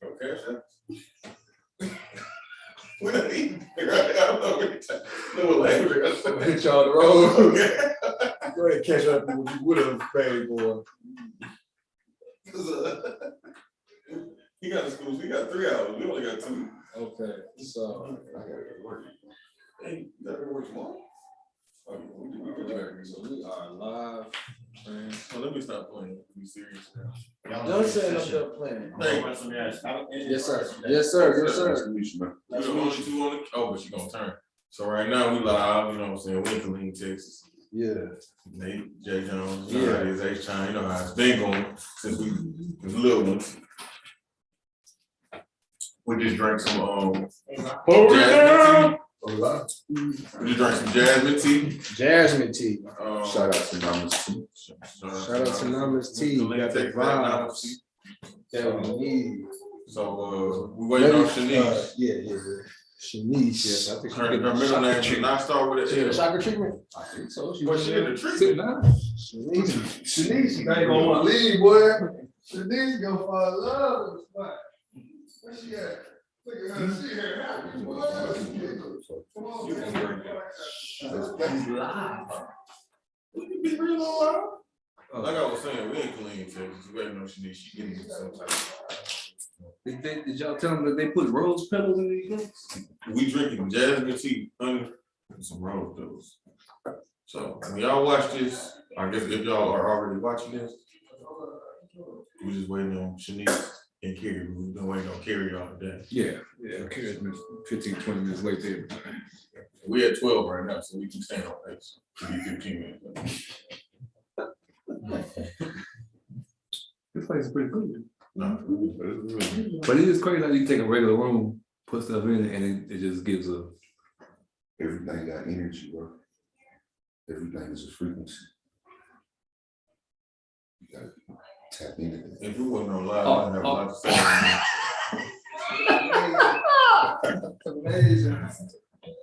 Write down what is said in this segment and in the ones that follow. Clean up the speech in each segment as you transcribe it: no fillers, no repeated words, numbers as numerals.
Okay. We don't even figure out. I don't know what language. Hit y'all on the road. Okay. Go ahead and catch up with what you would have paid for. He got the schools. We got 3 hours. We only got 2. Okay, so I gotta go to work. Hey, you gotta work tomorrow? So we are live. So let me stop playing. Be serious now. Don't say no stuff playing. Yes, sir. Yes, sir. Yes, sir. We're the only 2 on the. Oh, but she gonna turn. So right now we live. You know what I'm saying? We're in Killeen, Texas. Yeah. Nate, J. Jones. You know how it is. H-Time. You know how it's been going since we was little ones. We just drank some jasmine tea. We just drank some jasmine tea. Jasmine tea. Shout out to NAMASTEA. Shout out to NAMASTEA. We got the vibes that we need. So we waiting on Shanice. Yeah. Shanice. Yes, I think Her middle name should not start with an L. Chakra treatment? I think so. She in the treatment. Shanice, you ain't gonna want to leave, boy. Shanice gonna fall in love with the spot. Where she at? Look at her, she here happy, boy. Come on, man. Live. We can be real loud. Like I was saying, we ain't Killeen, Texas. We waiting on Shanice. She getting it sometime. Did y'all tell them that they put rose petals in these drinks? We drinking jasmine tea under some rose petals. So when y'all watch this, I guess if y'all are already watching this, we just waiting on Shanice and Carrie. We've been waiting on Carrie all day. Yeah. Carrie's been 15, 20 minutes late there. We at 12 right now, so we can stand on pace to be 15 minutes. This place is pretty good. No, But it is crazy how you take a regular room, put stuff in it, and it just gives a. Everything got energy, bro. Everything is a frequency. You gotta tap into that. if we wasn't on live, I have a lot to say. Amazing.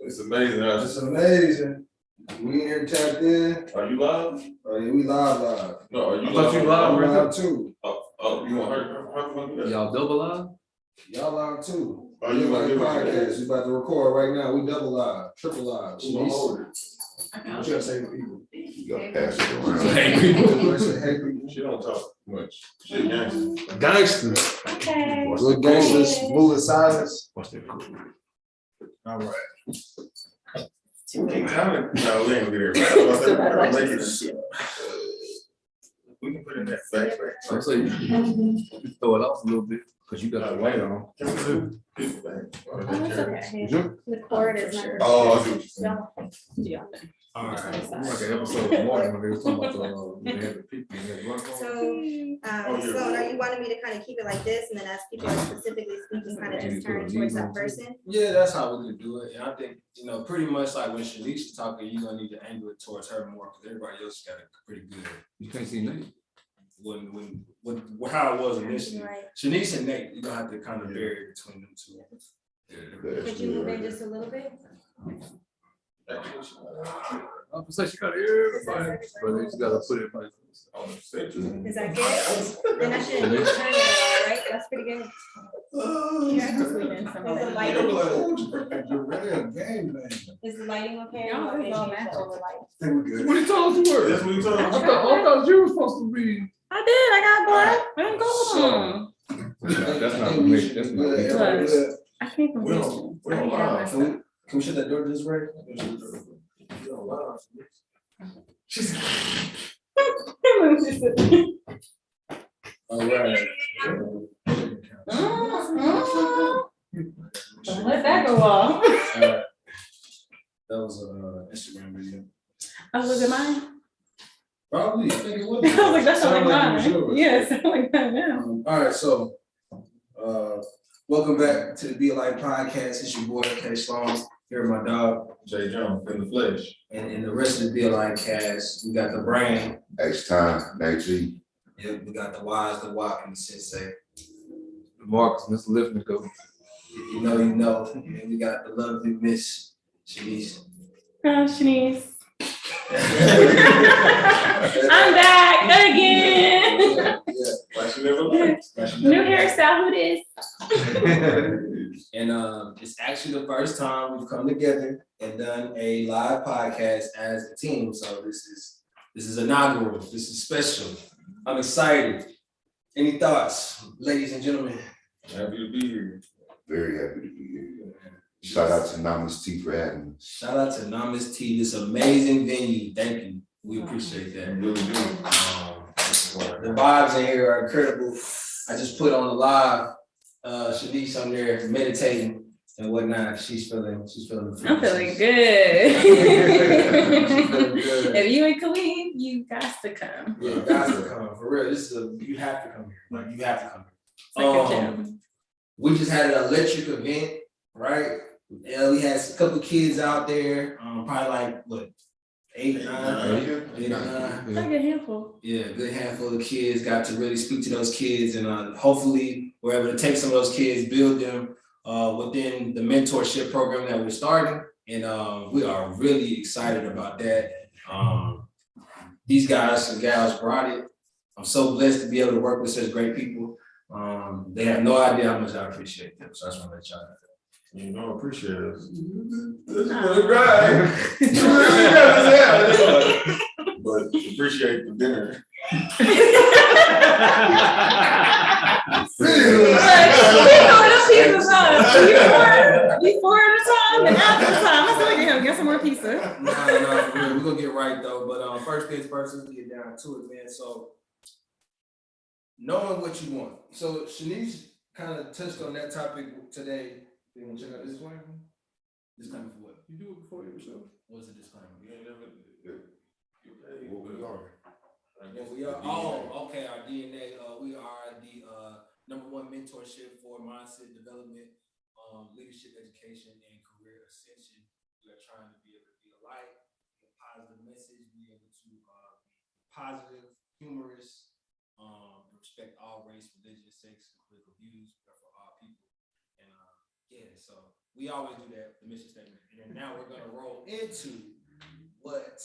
It's amazing. It's amazing. We in here tapped in. Are you live? Oh yeah, we live. No, are you I thought you live, I'm right? live too. Oh, you want her? How can I do that? Y'all double live? Y'all live too. Oh, you want to give us podcast? We about to record right now. We double live, triple live. Who gonna hold it? What you gotta say to people? You gotta pass it around. Hey, people. Hey people. She don't talk much. She a gangster. Gangsters. Okay. Little gangsters, rule of silence. What's that called? All right. No, we ain't gonna get it. We can put it in that backpack. So you throw it off a little bit because you got the light on. Can we do this back? Oh, it's okay. The cord is not. Oh, I see what you're saying. Yeah. All right. Like an episode of Martin when they was talking about they had the people in that one. So, yeah. are you wanting me to kind of keep it like this, and then as people are specifically speaking, kind of just turn towards that person? Yeah, that's how we could do it. And I think, pretty much like when Shanice is talking, you're gonna need to angle it towards her more because everybody else got it pretty good. You can't see nothing. When how it was initially. Right. Shanice and Nate, you're gonna have to kind of vary between them two. Could you move in just a little bit? I'm say she got everybody, but they just gotta put it like this. Is that good? Then I shouldn't need to turn it, right? That's pretty good. Yeah, I just leave in some of that. Is the lighting okay? No, Or it's all is it natural. overlight? Think we good. What are you told us to work? That's what you told I us. thought you were supposed to be. I did. I got black. I didn't go on. That's not for me. That's not me. I came from We don't Houston. I lie. didn't have my stuff. Can we shut that door this way? All right. Don't let that go off. That was an Instagram video. Oh, was it mine? Probably, I think it I was. was like, that's not Sound like like it was mine. yours. Yeah, it sounded like that now. All right, so welcome back to the Be Like Podcast. It's your boy K. Sloan. Here with my dog, J. Jones in the flesh. and in the rest of the Be Like cast, we got the brain. H-Time, Nate G. Yeah, we got the wise, the walk, and the sensei. Marcus, Mr. Lifnico. If you know, you know. And we got the lovely Miss Shanice. Shanice. I'm back again. Like she never left. New hairstyle, who this? And it's actually the first time we've come together and done a live podcast as a team. So this is inaugural. This is special. I'm excited. Any thoughts, ladies and gentlemen? Happy to be here. Very happy to be here. Shout out to NAMASTEA for having us. Shout out to NAMASTEA, this amazing venue. Thank you. We appreciate that. Really do. The vibes in here are incredible. I just put on the live, Shanice on there meditating and whatnot. She's feeling the I'm feeling frequencies. good. She's feeling good. If you and Killeen, you got to come. Yeah, guys are coming for real. You have to come here. Like you have to come It's like a here. gym. We just had an electric event, right? Yeah, we had a couple kids out there, probably like what, 8 or 9. It's like a handful. Yeah, a good handful of kids. Got to really speak to those kids, and hopefully we're able to take some of those kids, build them within the mentorship program that we're starting, and we are really excited about that. These guys and gals brought it. I'm so blessed to be able to work with such great people. They have no idea how much I appreciate them. So I just want to let y'all know. You know, appreciate it. But appreciate the dinner. Before the time and after the time. I still like get some more pizza. No, for real. We're gonna get right though. But first things first, let's get down to it, man. So knowing what you want. So Shanice kind of touched on that topic today. You want to check out this disclaimer? Disclaimer for what? You do it before you show. What's the disclaimer? What we are. Well, we are okay. Our DNA. We are the #1 mentorship for mindset development, leadership education, and career ascension. We are trying to be able to be a light, a positive message, be able to be positive, humorous, respect all race, religion, sex, and political views. We are for all people, and yeah. So we always do that. The mission statement, and then now we're gonna roll into what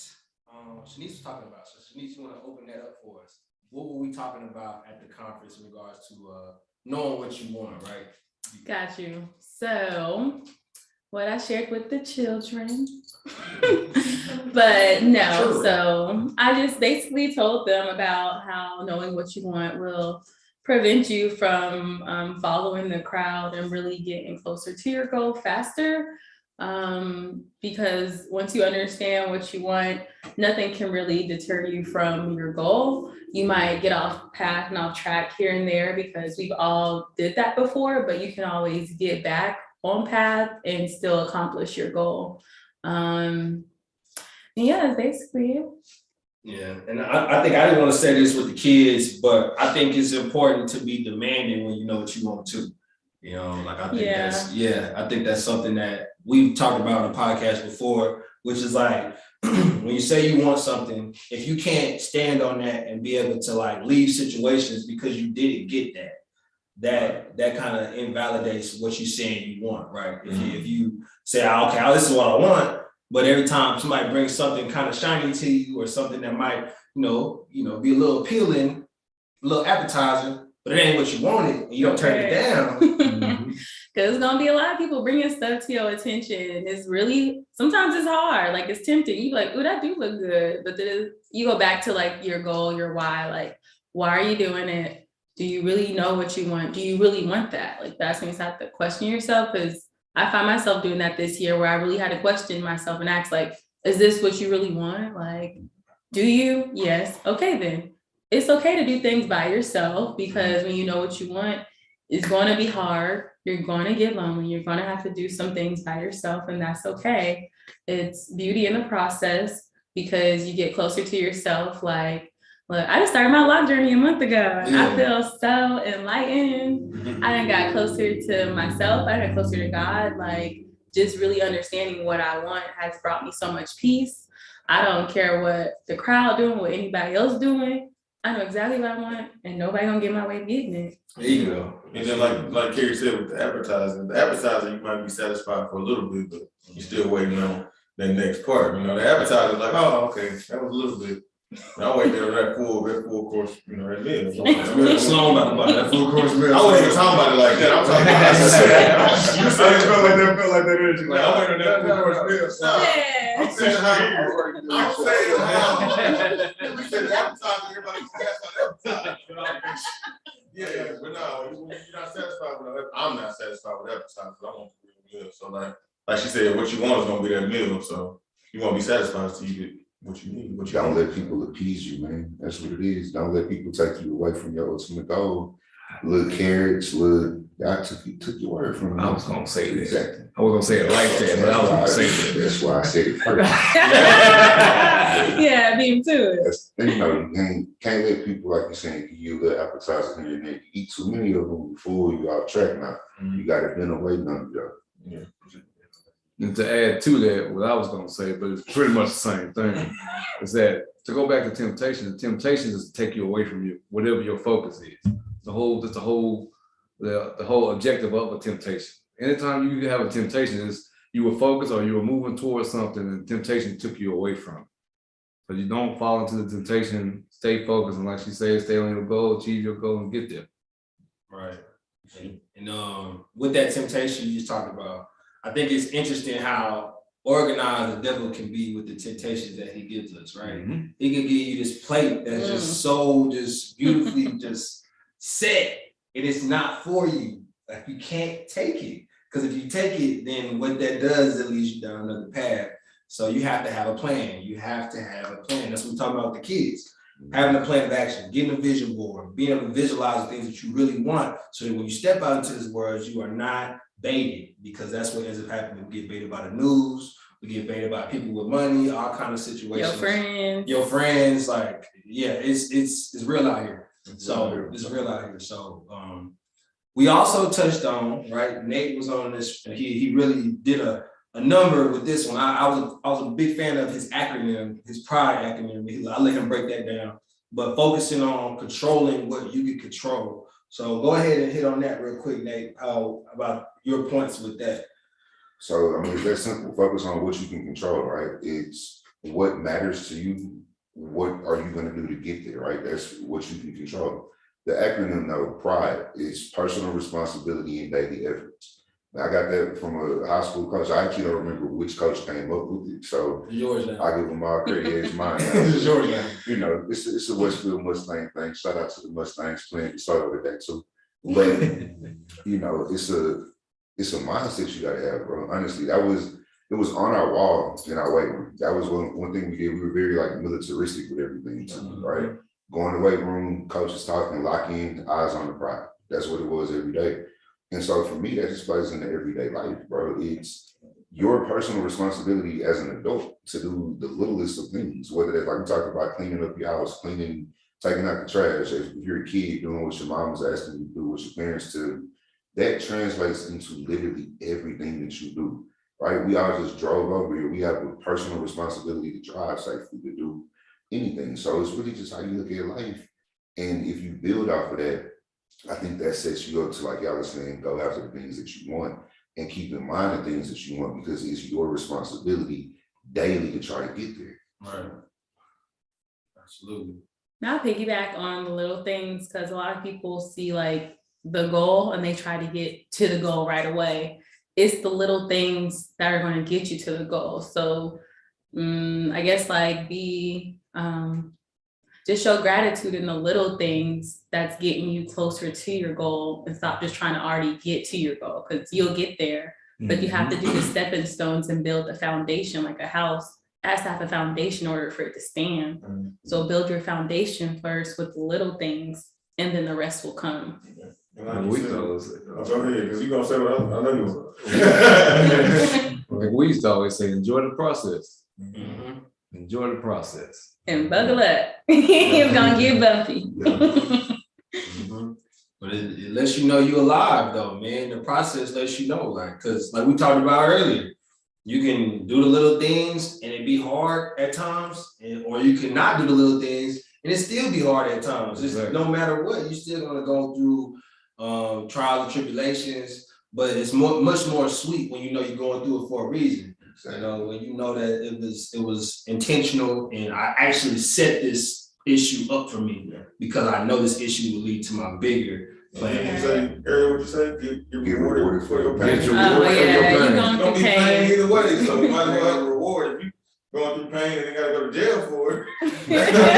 Shanice was talking about. So Shanice, you want to open that up for us? What were we talking about at the conference in regards to knowing what you want, right? Got you. So what I shared with the children, but no, so I just basically told them about how knowing what you want will prevent you from following the crowd and really getting closer to your goal faster. Because once you understand what you want, nothing can really deter you from your goal. You might get off path and off track here and there because we've all did that before, but you can always get back on path and still accomplish your goal. Yeah, that's basically it. Yeah, and I think I didn't want to say this with the kids, but I think it's important to be demanding when you know what you want to. You know, like I think I think that's something that we've talked about on the podcast before, which is like when you say you want something, if you can't stand on that and be able to like leave situations because you didn't get that kind of invalidates what you're saying you want, right? If you say, okay, this is what I want, but every time somebody brings something kind of shiny to you or something that might, you know, be a little appealing, a little appetizing, but it ain't what you wanted, and you don't turn it down. Because it's gonna be a lot of people bringing stuff to your attention, and it's really sometimes it's hard. Like it's tempting. You be like, "Ooh, that do look good," but then you go back to like your goal, your why. Like, why are you doing it? Do you really know what you want? Do you really want that? Like that's when you have to question yourself. Because I find myself doing that this year, where I really had to question myself and ask, like, "Is this what you really want? Like, do you? Yes. Okay, then." It's okay to do things by yourself because when you know what you want, it's going to be hard. You're going to get lonely. You're going to have to do some things by yourself, and that's okay. It's beauty in the process because you get closer to yourself. Like, look, I just started my life journey a month ago. Yeah. I feel so enlightened. I done got closer to myself. I got closer to God. Like, just really understanding what I want has brought me so much peace. I don't care what the crowd doing, what anybody else doing. I know exactly what I want, and nobody gonna get my way of getting it. There you go. And then like Carrie said with the advertising you might be satisfied for a little bit, but you're still waiting on that next part. You know, the advertiser like, oh, okay, that was a little bit. I wait there that full course, you know, that meal. Sloan about to buy that full course meal. I wasn't even talking about it like that. I'm talking about You said it felt like that energy. Like, I went on that full course meal. Yeah. I'm saying how we said advertising, everybody can ask on advertising. Yeah, but no, you're not satisfied with that. I'm not satisfied with advertising. I want the real meal. So like she said, what you want is gonna be that meal. So you won't be satisfied till you get what you need. What you Don't want. let people appease you, man. That's what it is. Don't let people take you away from your ultimate goal. Little carrots, I took your word from me. I was gonna say that. Exactly. I was gonna say it like that, but I was gonna say that. That's why I said it first. Yeah, beat him to it. That's, you know, you can't let people, like you're saying, give you a little appetizer here and there. You eat too many of them before you off track now. You gotta been away none of y'all. Yeah. And to add to that, what I was gonna say, but it's pretty much the same thing, is that to go back to temptation, the temptation is to take you away from you, whatever your focus is. The whole objective of a temptation. Anytime you have a temptation, is you were focused or you were moving towards something and temptation took you away from it. So you don't fall into the temptation, stay focused, and like she said, stay on your goal, achieve your goal, and get there. Right. And with that temptation you just talked about, I think it's interesting how organized the devil can be with the temptations that he gives us, right? Mm-hmm. He can give you this plate that's just so beautifully just set, and it's not for you. Like you can't take it. Because if you take it, then what that does is it leads you down another path. So you have to have a plan. You have to have a plan. That's what we're talking about with the kids. Having a plan of action, getting a vision board, being able to visualize the things that you really want, so that when you step out into this world, you are not baited, because that's what ends up happening. We get baited by the news, we get baited by people with money, all kind of situations. Your friends, like, yeah, it's real out here. So it's real out here. So we also touched on, right? Nate was on this, he really did a number with this one. I was a big fan of his acronym, his PRIDE acronym. I let him break that down, but focusing on controlling what you can control. So go ahead and hit on that real quick, Nate. How about your points with that? So I mean, it's that simple. Focus on what you can control, right? It's what matters to you. What are you going to do to get there, right? That's what you can control. The acronym, though, PRIDE, is personal responsibility and daily efforts. I got that from a high school coach. I actually don't remember which coach came up with it. So Yours now. I give them all credit. Yeah, it's mine now. It's yours now. You know, it's a Westfield Mustang thing. Shout out to the Mustangs playing the start with that too. But you know, it's a mindset you gotta have, bro. Honestly, it was on our wall in our weight room. That was one thing we did. We were very like militaristic with everything too, right? Go in the weight room, coaches talking, lock in, eyes on the prize. That's what it was every day. And so for me, that just plays into everyday life, bro. It's your personal responsibility as an adult to do the littlest of things, whether that's like we talked about cleaning up your house, taking out the trash. If you're a kid doing what your mom was asking you to do, what your parents do, that translates into literally everything that you do, right? We all just drove over here. We have a personal responsibility to drive safely, to do anything. So it's really just how you look at life. And if you build off of that, I think that sets you up to, like y'all were saying, go after the things that you want and keep in mind the things that you want, because it's your responsibility daily to try to get there. Right. Absolutely. Now piggyback on the little things, because a lot of people see like the goal and they try to get to the goal right away. It's the little things that are going to get you to the goal. So I guess like just show gratitude in the little things that's getting you closer to your goal, and stop just trying to already get to your goal, because you'll get there, but you have to do the stepping stones and build a foundation. Like a house has to have a foundation in order for it to stand. So build your foundation first with the little things, and then the rest will come. Like we go ahead, because you gonna say what I know you Like we used to always say, enjoy the process. Mm-hmm. Enjoy the process. And buckle up. It's gonna get bumpy. Mm-hmm. But it lets you know you're alive, though, man. The process lets you know, like, because like we talked about earlier, you can do the little things and it be hard at times, or you can not do the little things and it still be hard at times. Exactly. No matter what, you're still gonna go through trials and tribulations, but it's much more sweet when you know you're going through it for a reason. You know, when you know that it was intentional, and I actually set this issue up for me because I know this issue will lead to my bigger plan. You say, Ariel, what you say? Get rewarded for your pain. Get your Oh, reward for your yeah, you pain. going You're gonna be through paying pain. either way, so you might as well have a reward. If you going through pain and you gotta go to jail for it, that's not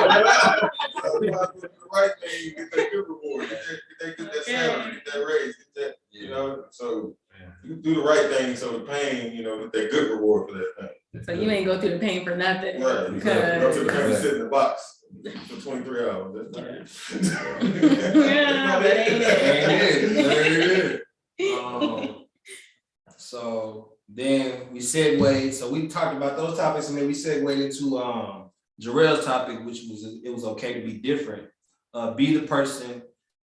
a reward. So you might as well do the right thing, you get that good reward, get that salary, get that raise, get that, you know, so you do the right thing, so the pain, you know, get that good reward for that thing. So you ain't go through the pain for nothing. Right, you go to the pain and sit in the box for 23 hours, that's not it. Yeah, but ain't it? So then we segued, so we talked about those topics, and then we segued into Jarrell's topic, which was it was okay to be different. Be the person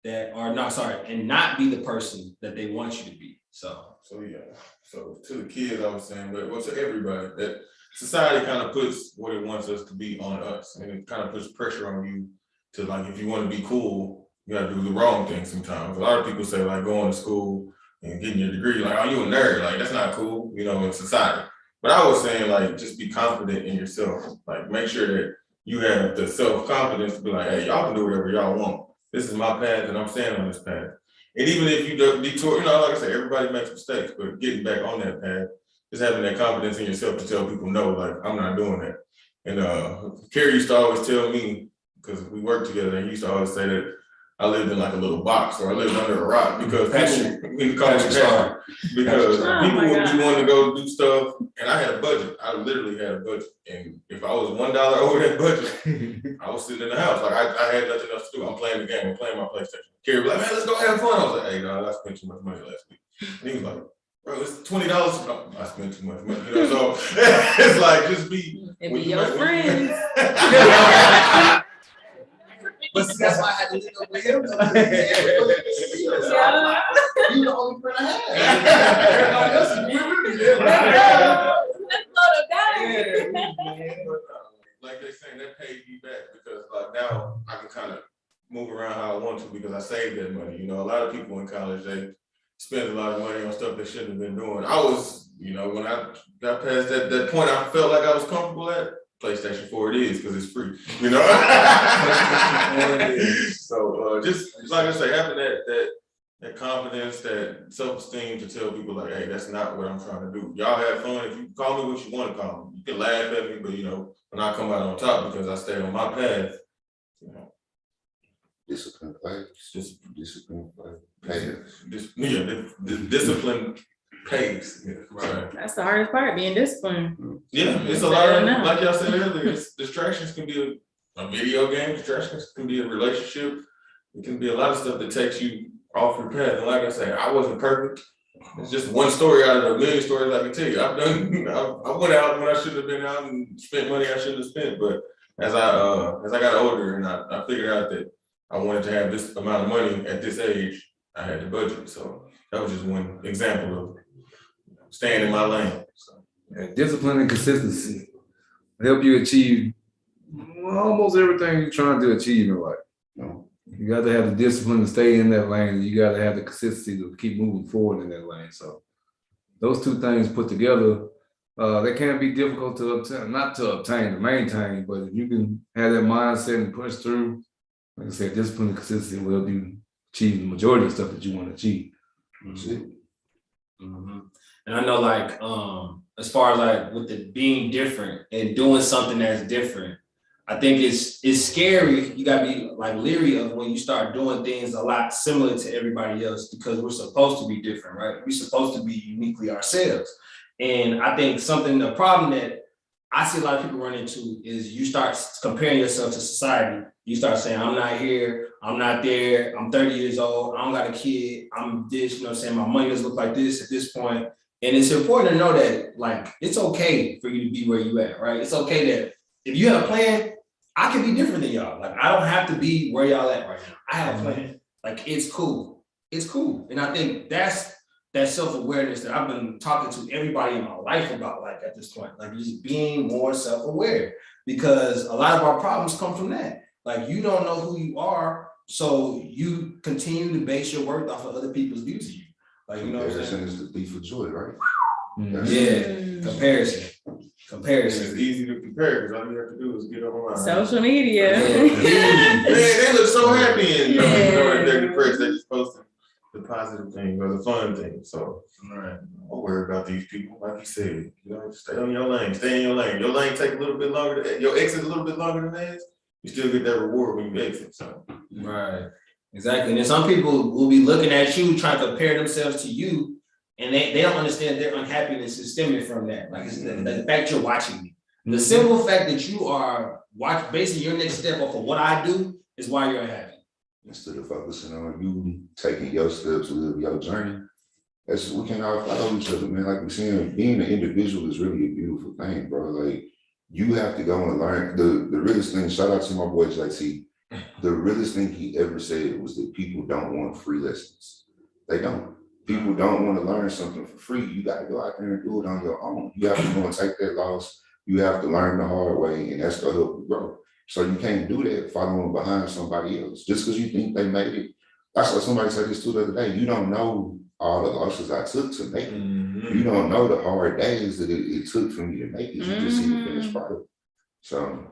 that, or no, sorry, and not be the person that they want you to be. So yeah, so to the kids, I was saying, but well, to everybody, that society kind of puts what it wants us to be on us, and it kind of puts pressure on you to, like, if you want to be cool, you gotta do the wrong thing sometimes. A lot of people say, like, going to school and getting your degree, like, oh, you a nerd, like, that's not cool, you know, in society. But I was saying, like, just be confident in yourself, like, make sure that you have the self-confidence to be like, hey, y'all can do whatever y'all want. This is my path, and I'm staying on this path. And even if you detour, you know, like I said, everybody makes mistakes, but getting back on that path, just having that confidence in yourself to tell people, no, like, I'm not doing that. And Carrie used to always tell me, because we worked together, and he used to always say that I lived in like a little box, or I lived under a rock, because people, we call it passion, because people would be wanting to go do stuff, and I had a budget. I literally had a budget, and if I was $1 over that budget, I was sitting in the house, like I had nothing else to do. I'm playing the game, I'm playing my PlayStation. Carrie was like, man, let's go have fun. I was like, hey, dog, I spent too much money last week. And he was like, bro, it's $20. Oh, I spent too much money, you know. So it's like, just be. It be your friends. But see, that's why I had to link up with him. Yeah. You the only friend I had. Everybody else is with me. Let's go to bed. Like they saying, that paid me back, because like now I can kind of move around how I want to, because I saved that money. You know, a lot of people in college, they spend a lot of money on stuff they shouldn't have been doing. I was, you know, when I got past that point, I felt like I was comfortable at PlayStation 4. It is, because it's free, you know. So just like I say, having that confidence, that self-esteem to tell people like, hey, that's not what I'm trying to do. Y'all have fun. If you call me what you want to call me, you can laugh at me, but you know, when I come out on top because I stay on my path, you know. Discipline pays. Just Discipline pays. Discipline pays. Yeah, right. That's the hardest part, being disciplined. Yeah, it's a lot of, like y'all said earlier, distractions can be a video game, distractions can be a relationship. It can be a lot of stuff that takes you off your path. And like I say, I wasn't perfect. It's just one story out of a million stories I can tell you. I went out when I shouldn't have been out and spent money I shouldn't have spent. But as I got older and I figured out that I wanted to have this amount of money at this age, I had the budget. So that was just one example of staying in my lane. So. And discipline and consistency help you achieve almost everything you're trying to achieve in life. You got to have the discipline to stay in that lane, and you got to have the consistency to keep moving forward in that lane. So those two things put together, they can be difficult to obtain, not to obtain, to maintain, but if you can have that mindset and push through, like I said, discipline and consistency will help you achieve the majority of stuff that you want to achieve. Mm-hmm. And I know, like, as far as like with it being different and doing something that's different, I think it's scary. You gotta be like leery of when you start doing things a lot similar to everybody else, because we're supposed to be different, right? We're supposed to be uniquely ourselves. And I think the problem that I see a lot of people run into is you start comparing yourself to society. You start saying, I'm not here, I'm not there, I'm 30 years old, I don't got a kid, I'm this, you know what I'm saying? My money doesn't look like this at this point. And it's important to know that, like, it's okay for you to be where you at, right? It's okay that if you have a plan, I can be different than y'all. Like, I don't have to be where y'all at right now. I have a plan. Like, it's cool. It's cool. And I think that's that self-awareness that I've been talking to everybody in my life about, like, at this point, like just being more self-aware, because a lot of our problems come from that. Like, you don't know who you are, so you continue to base your worth off of other people's views of you. Like, you know what I'm saying? Is the thief of joy, right? Yeah, comparison. It's easy to compare because all you have to do is get online. Social media. Man, they look so happy and Yeah. they're depressed. They're just posting the positive things or the fun things. So Right. don't worry about these people. Like you said, you know, stay on your lane. Stay in your lane. Your lane take a little bit longer. Your exit a little bit longer than theirs. You still get that reward when you exit. So Right. Exactly. And then some people will be looking at you, trying to compare themselves to you, and they don't understand their unhappiness is stemming from that. Like it's the fact you're watching me. The simple fact that you are basing your next step off of what I do is why you're unhappy. Instead of focusing on you taking your steps to live your journey, we can all follow each other, man. Like we're saying, being an individual is really a beautiful thing, bro. Like you have to go and learn. The realest thing, shout out to my boy JT, the realest thing he ever said was that people don't want free lessons. They don't. People don't want to learn something for free. You got to go out there and do it on your own. You have to go and take that loss. You have to learn the hard way, and that's gonna help you grow. So you can't do that following behind somebody else just because you think they made it. That's what somebody said this too the other day. You don't know all the losses I took to make it. You don't know the hard days that it took for me to make it. You just see the finished product. So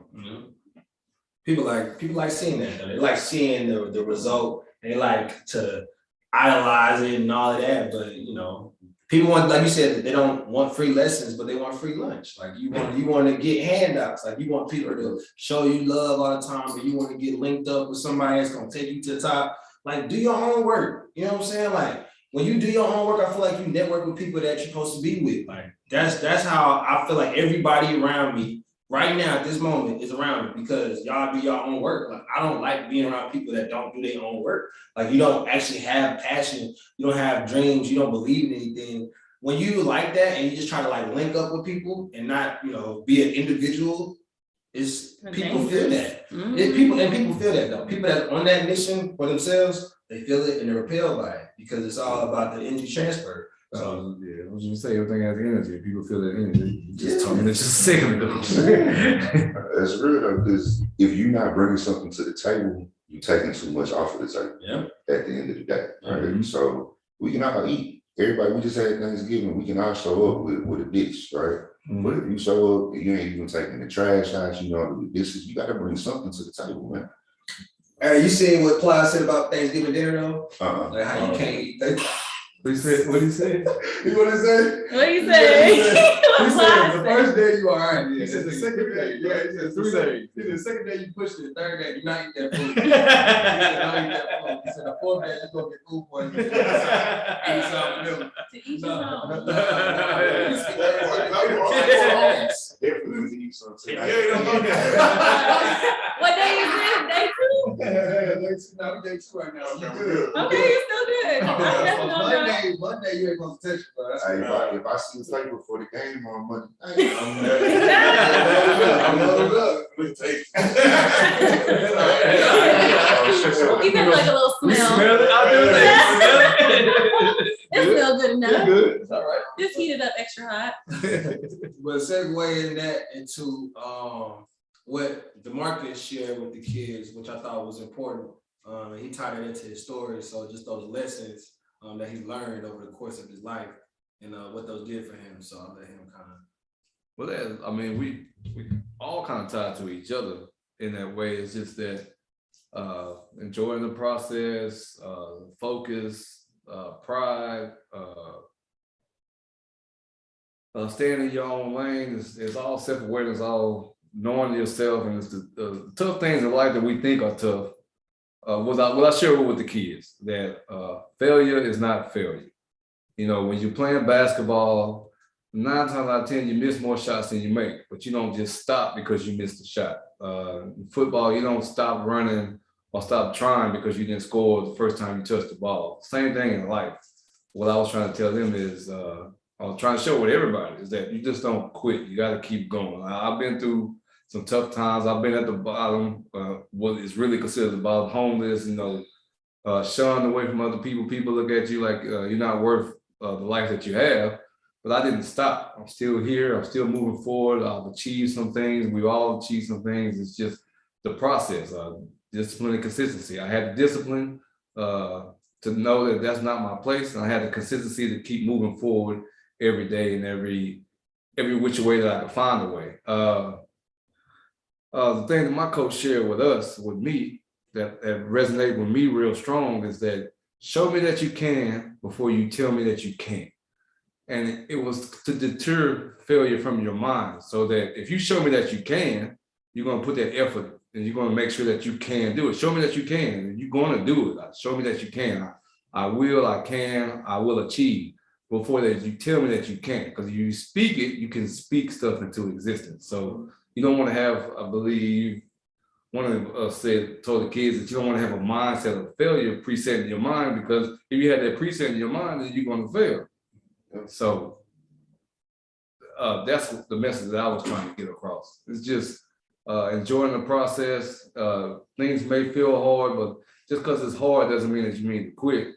people like seeing that though. They like seeing the result. They like to idolize it and all of that. But you know, people want, like you said, they don't want free lessons, but they want free lunch. Like you want to get handouts. Like you want people to show you love all the time, but you want to get linked up with somebody that's gonna take you to the top. Like do your own work. You know what I'm saying? Like when you do your own work, I feel like you network with people that you're supposed to be with. Like that's how I feel like everybody around me right now at this moment is around me, because y'all do your own work. Like I don't like being around people that don't do their own work. Like you don't actually have passion, you don't have dreams, you don't believe in anything. When you like that and you just try to like link up with people and not, you know, be an individual, people feel that. People feel that though. People that on that mission for themselves, they feel it and they're repelled by it because it's all about the energy transfer. So yeah, I was gonna say everything has energy. People feel that energy. Just talking it just a second ago. that's real though, because if you're not bringing something to the table, you're taking too much off of the table. Yeah. At the end of the day, right? So we can all eat. Everybody, we just had Thanksgiving. We can all show up with a dish, right? But if you show up and you ain't even taking the trash out, you know, the dishes, you got to bring something to the table, man. Hey, you seen what Ply said about Thanksgiving dinner though? Like how you can't eat that. What he said? What he said? You know what he say? What do you say? He said the first day you all right. Yeah, He said the second day, yeah, he said 3 days. He said the second day you push it, the third day you not eat that food. He said not eat that food. He said the fourth day you gonna get food poisoning. Eat something new. To each his own. Definitely eat something. What day is it? Day 2? No, we day 2 right now. You good. Okay, you're still good. I'm definitely gonna go. Monday you ain't gonna touch it, bro. That's Hey, if I see the paper before the game on Monday, I'm loaded up. Even like a little smell. It smells good enough. Good. It's all right. Just heat it up extra hot. But segueing that into what DeMarcus shared with the kids, which I thought was important. He tied it into his story. So just those lessons that he learned over the course of his life and what those did for him. So I'll let him kind of. Well, that, I mean, we all kind of tied to each other in that way. It's just that enjoying the process, focus, pride, staying in your own lane is all self-awareness, all knowing yourself, and it's the tough things in life that we think are tough. What I share with the kids that failure is not failure. You know, when you're playing basketball, 9 times out of 10 you miss more shots than you make, but you don't just stop because you missed a shot. In football, you don't stop running or stop trying because you didn't score the first time you touched the ball. Same thing in life. What I was trying to tell them is, I was trying to show with everybody is that you just don't quit. You got to keep going. I've been through some tough times. I've been at the bottom, what is really considered the bottom, homeless, you know, shunned away from other people. People look at you like you're not worth the life that you have. But I didn't stop. I'm still here. I'm still moving forward. I've achieved some things. We've all achieved some things. It's just the process, discipline and consistency. I had the discipline to know that that's not my place. And I had the consistency to keep moving forward every day and every which way that I can find a way. The thing that my coach shared with me, that resonated with me real strong is that show me that you can before you tell me that you can't. And it was to deter failure from your mind, so that if you show me that you can, you're gonna put that effort and you're gonna make sure that you can do it. Show me that you can, and you're gonna do it. Show me that you can. I will achieve before that you tell me that you can't. Because if you speak it, you can speak stuff into existence. So you don't want to have, I believe, one of us told the kids that you don't want to have a mindset of failure preset in your mind, because if you have that preset in your mind, then you're going to fail. So that's the message that I was trying to get across. It's just enjoying the process. Things may feel hard, but just because it's hard doesn't mean that you mean to quit.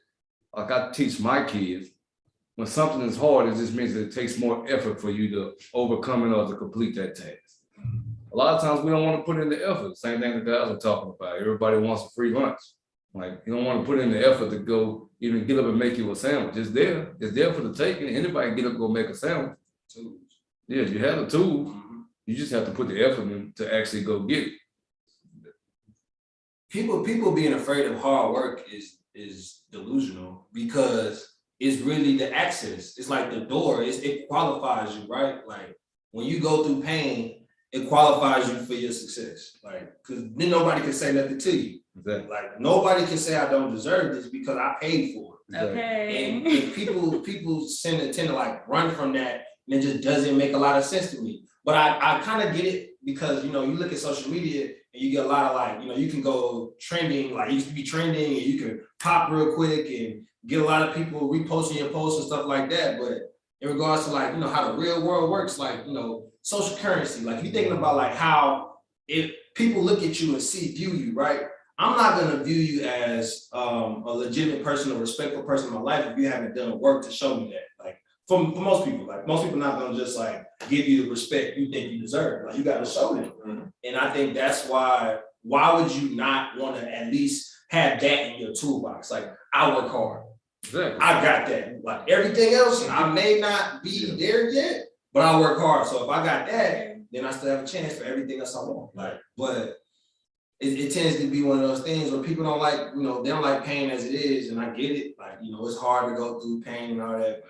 Like I teach my kids, when something is hard, it just means that it takes more effort for you to overcome it or to complete that task. A lot of times we don't want to put in the effort. Same thing the guys were talking about. Everybody wants a free lunch. Like you don't want to put in the effort to go even get up and make you a sandwich. It's there. It's there for the taking. Anybody can get up and go make a sandwich. Yeah, you have the tool. You just have to put the effort in to actually go get it. People being afraid of hard work is delusional, because it's really the access. It's like the door. It qualifies you, right? Like when you go through pain, it qualifies you for your success. Like, because then nobody can say nothing to you. Exactly. Like nobody can say I don't deserve this because I paid for it. Okay. And people tend to like run from that, and it just doesn't make a lot of sense to me. But I kind of get it, because you look at social media and you get a lot of like, you can go trending, like you can be trending and you can pop real quick and get a lot of people reposting your posts and stuff like that. But in regards to like, how the real world works, like, social currency, like if you're thinking about like how if people look at you and view you, right? I'm not gonna view you as a legitimate person, a respectful person in my life if you haven't done work to show me that. Like for most people, not gonna just like give you the respect you think you deserve. Like you gotta show them. Mm-hmm. And I think that's why would you not want to at least have that in your toolbox? Like I work hard. Exactly. I got that. Like everything else, I may not be there yet, but I work hard. So if I got that, then I still have a chance for everything else I want. Like, but it tends to be one of those things where people don't like, they don't like pain as it is, and I get it. Like, it's hard to go through pain and all that,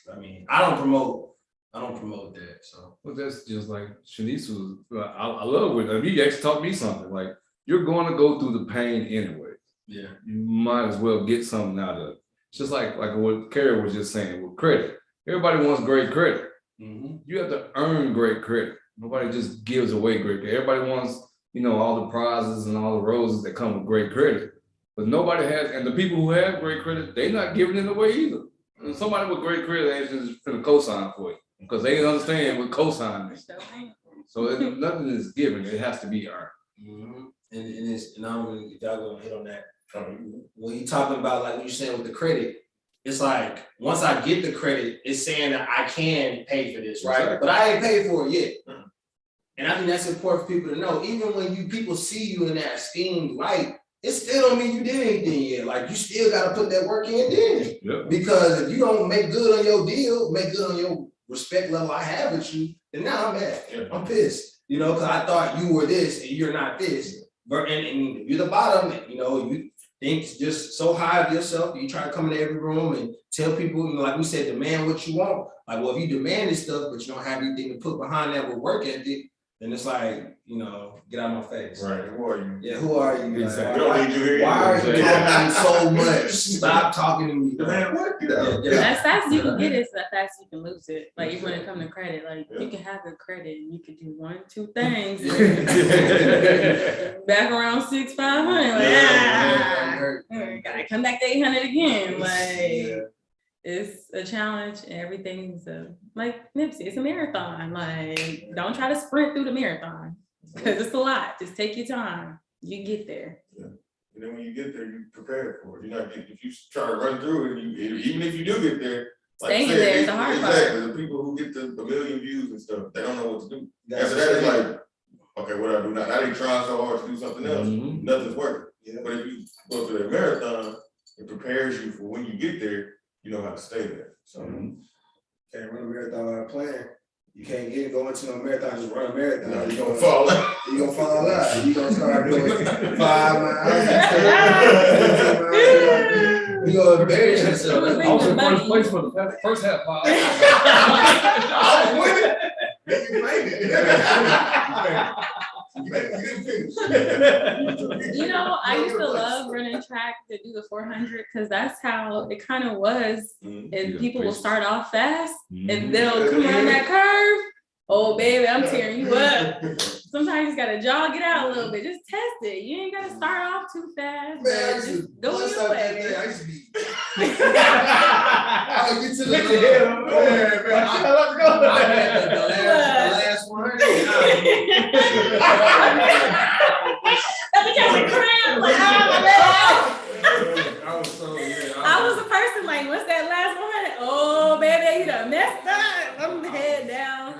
but I mean, I don't promote that. So, well, that's just like Shanice was. I love it. I mean, you actually taught me something. Like you're going to go through the pain anyway. Yeah, you might as well get something out of it. It's just like what Carrie was just saying with credit. Everybody wants great credit. Mm-hmm. You have to earn great credit. Nobody just gives away great credit. Everybody wants, all the prizes and all the roses that come with great credit. But nobody has, and the people who have great credit, they're not giving it away either. And somebody with great credit ain't just finna co-sign for you, because they understand what co-sign is. So nothing is given, it has to be earned. Mm-hmm. And I don't really, if y'all gonna hit on that. When you're talking about like what you're saying with the credit, it's like once I get the credit, it's saying that I can pay for this, right? Exactly. But I ain't paid for it yet. Mm-hmm. And I think that's important for people to know. Even when people see you in that esteemed light, it still don't mean you did anything yet. Like you still gotta put that work in then. Yep. Because if you don't make good on your deal, make good on your respect level I have with you, then now I'm mad. Yeah. I'm pissed. Because I thought you were this and you're not this. But and you're the bottom, you think just so high of yourself, you try to come into every room and tell people, like we said, demand what you want. Like, well, if you demand this stuff, but you don't have anything to put behind that with work ethic, then it's like, get out of my face. Right. Who are you? Yeah, who are you? Exactly. Like, why are you talking so much? Stop talking to me. Man, what? As fast as you can get it, as fast as you can lose it. Like even when it comes to credit, like you can have good credit and you could do 1, 2 things. Back around 600, 500. Gotta come back to 800 again. Like it's a challenge, and everything's like Nipsey, it's a marathon. Like don't try to sprint through the marathon because it's a lot. Just take your time. You get there. Yeah. And then when you get there, you prepare for it. You're not if you try to run through it, even if you do get there, like staying there is the hard part. Exactly. The people who get the 1 million views and stuff, they don't know what to do. After that, it's like, okay, what do I do now? Now they trying so hard to do something else. Mm-hmm. Nothing's working. Yeah. But if you go through that marathon, it prepares you for when you get there. You know how to stay there. So, Can't run a marathon without playing. You can't go into a marathon, just run a marathon. No, You're you gonna fall out. You're gonna fall out. You're gonna start doing 5 miles. You're gonna embarrass yourself. Who's I was in bringing first place the for the first half. I was winning. You made it. You didn't finish. You know, I used to love running track to do the 400 because that's how it kind of was. And people will start off fast and they'll come around that curve. Oh, baby, I'm tearing you up. Sometimes you just gotta jog it out a little bit. Just test it. You ain't gotta start off too fast. Man, I But used to just go bust your out that way. day. I used to be. I would get to the last 100. That became a cramp. Like, oh, my God. I was a person like, what's that last 100? Oh, baby, you done messed up. I'm head down.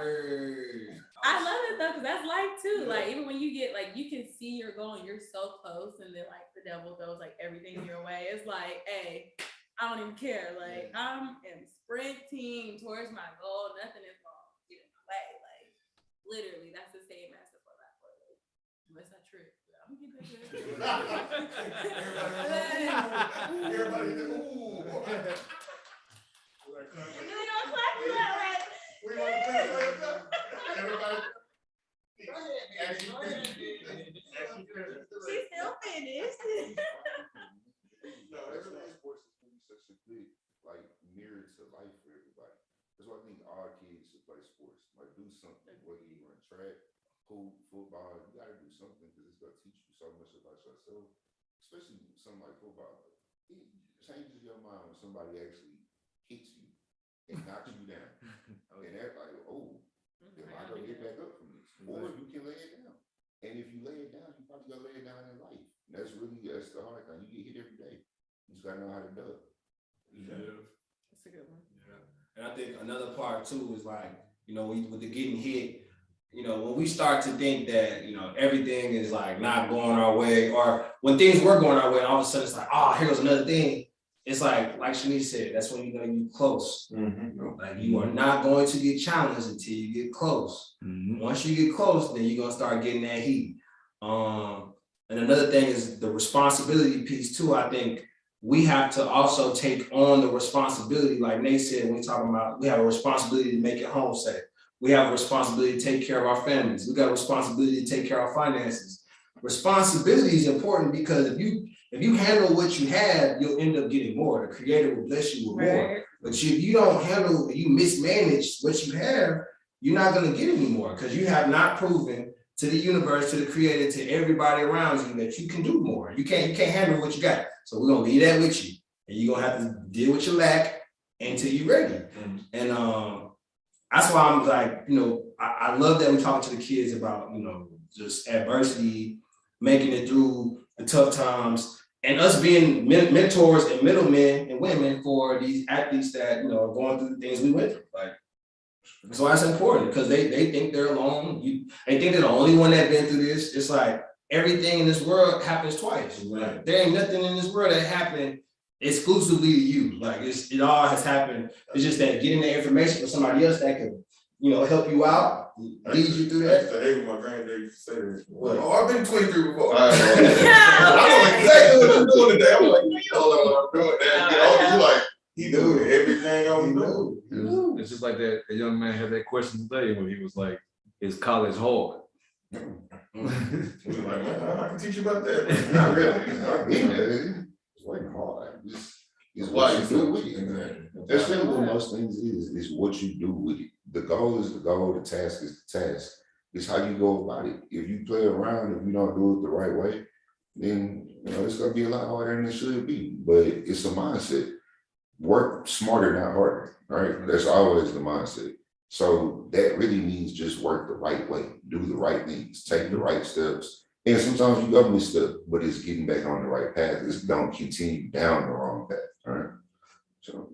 I love it though, because that's life too. Like, even when you get, like, you can see you're going, you're so close, and then, like, the devil throws, like, everything your way. It's like, hey, I don't even care. Like, I am sprinting towards my goal. Nothing is going to get in my way. Like, literally, that's the same as the 4x4. That's not true. I'm gonna keep it good. Everybody, ooh. You don't clap for that, right? We want to play it. Everybody. She still finished. No, that's why sports is gonna be such a good, like, mirror to life for everybody. That's why I think all kids should play sports. Like, do something, whether you run track, hoop, football, you gotta do something because it's gonna teach you so much about yourself. Especially something like football. It changes your mind when somebody actually hits you and knocks you down. And they're like, oh, am I gonna get back up from this? Or you can lay it down. And if you lay it down, you probably gonna lay it down in life. And that's the hard thing. You get hit every day. You just gotta know how to do it. That's a good one. Yeah. And I think another part too is like, you know, with the getting hit, you know, when we start to think that, you know, everything is like not going our way, or when things were going our way, and all of a sudden it's like, oh, here's another thing. It's like Shanice said, that's when you're gonna get close. Like, you are not going to get challenged until you get close. Once you get close, then you're gonna start getting that heat. And another thing is the responsibility piece too. I think we have to also take on the responsibility, like Nate said, when we're talking about, we have a responsibility to make it home safe. We have a responsibility to take care of our families. We got a responsibility to take care of our finances. Responsibility is important because if you handle what you have, you'll end up getting more. The Creator will bless you with more. But if you don't handle, you mismanage what you have, you're not going to get any more because you have not proven to the universe, to the Creator, to everybody around you that you can do more. You can't handle what you got. So we're gonna leave that with you, and you're gonna have to deal with your lack until you're ready. And that's why I'm like, you know, I love that we're talking to the kids about, you know, just adversity, making it through the tough times, and us being mentors and middlemen and women for these athletes that, you know, are going through the things we went through. Like, so that's important because they think they're alone. They think they're the only one that's been through this. It's like everything in this world happens twice. Right? There ain't nothing in this world that happened exclusively to you. Like, it all has happened. It's just that getting the information from somebody else that can, you know, help you out, lead you through that. I used to hate when my granddad used to say this. What? Oh, I've been 23 before. Yeah, I know exactly what you're doing today. I'm like, you don't know what I'm doing. Then you get older, you're like, he knew everything I was doing. It's just like that young man had that question today when he was like, is college hard? He was like, man, I can teach you about that. Not really. It's like hard. It's Why what you do with it. Exactly. That's really what most things is what you do with it. The goal is the goal, the task is the task. It's how you go about it. If you play around, if you don't do it the right way, then, you know, it's gonna be a lot harder than it should be. But it's a mindset. Work smarter, not harder, right? That's always the mindset. So that really means just work the right way, do the right things, take the right steps. And sometimes you go misstep, but it's getting back on the right path. It's don't continue down the wrong path, all right? So.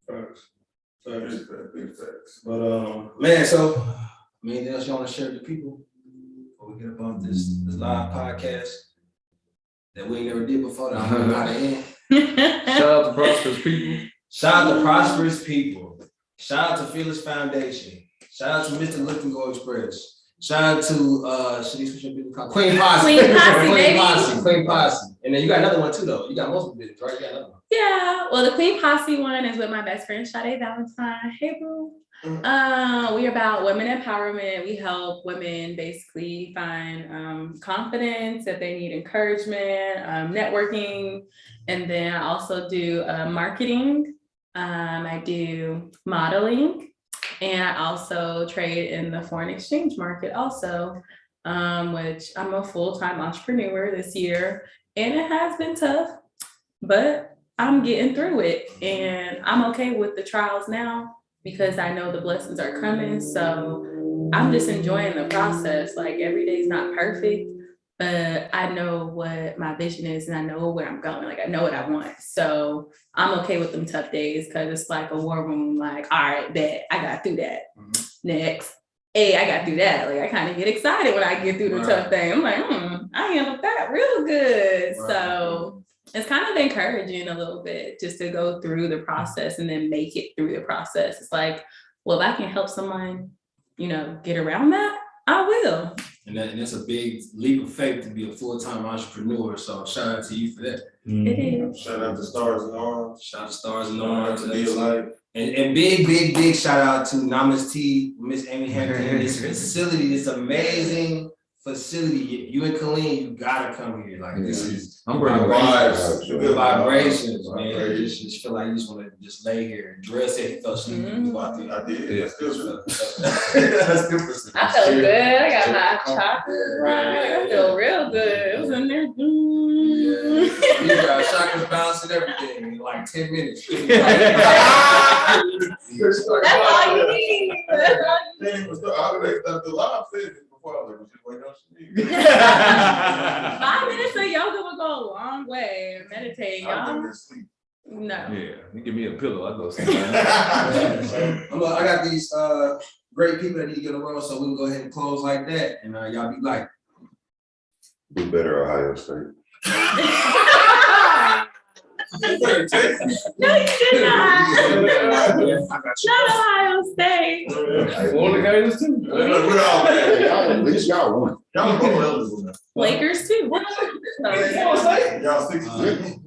But man, so anything else you want to share with the people before we get about this live podcast that we ain't never did before that I'm not in? Shout out to prosperous people. Shout out to prosperous people. Shout out to Fearless Foundation. Shout out to Mr. Look and Go Express. Shout out to Queen Posse. Queen Posse. And then you got another one too, though. You got multiple business, right? You got another one. Yeah, well, the Queen Posse one is with my best friend Sade Valentine. Hey, boo. We're about women empowerment. We help women basically find confidence if they need encouragement, networking, and then I also do marketing. I do modeling, and I also trade in the foreign exchange market also, which I'm a full-time entrepreneur this year, and it has been tough, but I'm getting through it, and I'm okay with the trials now because I know the blessings are coming. So I'm just enjoying the process. Like every day is not perfect, but I know what my vision is and I know where I'm going. Like I know what I want. So I'm okay with them tough days because it's like a war room. Like, all right, bet I got through that. Next, hey, I got through that. Like I kind of get excited when I get through the tough thing. I'm like, I handled that real good. So it's kind of encouraging a little bit just to go through the process and then make it through the process. It's like, well, if I can help someone, get around that, I will. And that's a big leap of faith to be a full-time entrepreneur. So shout out to you for that. It is. Shout out to Stars and Arms. Shout out to Stars and Arms. To be alive. And big shout out to NAMASTEA, Miss Amy Hampton. This facility, this amazing facility. You in Killeen, you gotta come here. Like this is I'm bringing vibes, Good vibrations, man. You just feel like you just want to just lay here. Dre said he felt sleepy. I did. Yeah. That's good. That's good for some. I felt good. I got hot chocolate. I feel real good. It was in there. You got chakras bouncing everything in like 10 minutes. That's all you need. That's all you need. The live said it before. I was like, just wait on Shanique. 5 minutes of yoga would go a long way. Meditating, I'm y'all. gonna sleep. No. Yeah, you give me a pillow, I go sleep. I got these great people that need to get around, so we can go ahead and close like that. And y'all be like, Do better, Ohio State. No, you did not. Not Ohio State. Florida Gators too. We're all bad. At least y'all won. Y'all both eligible now. Lakers too. Y'all 6-6.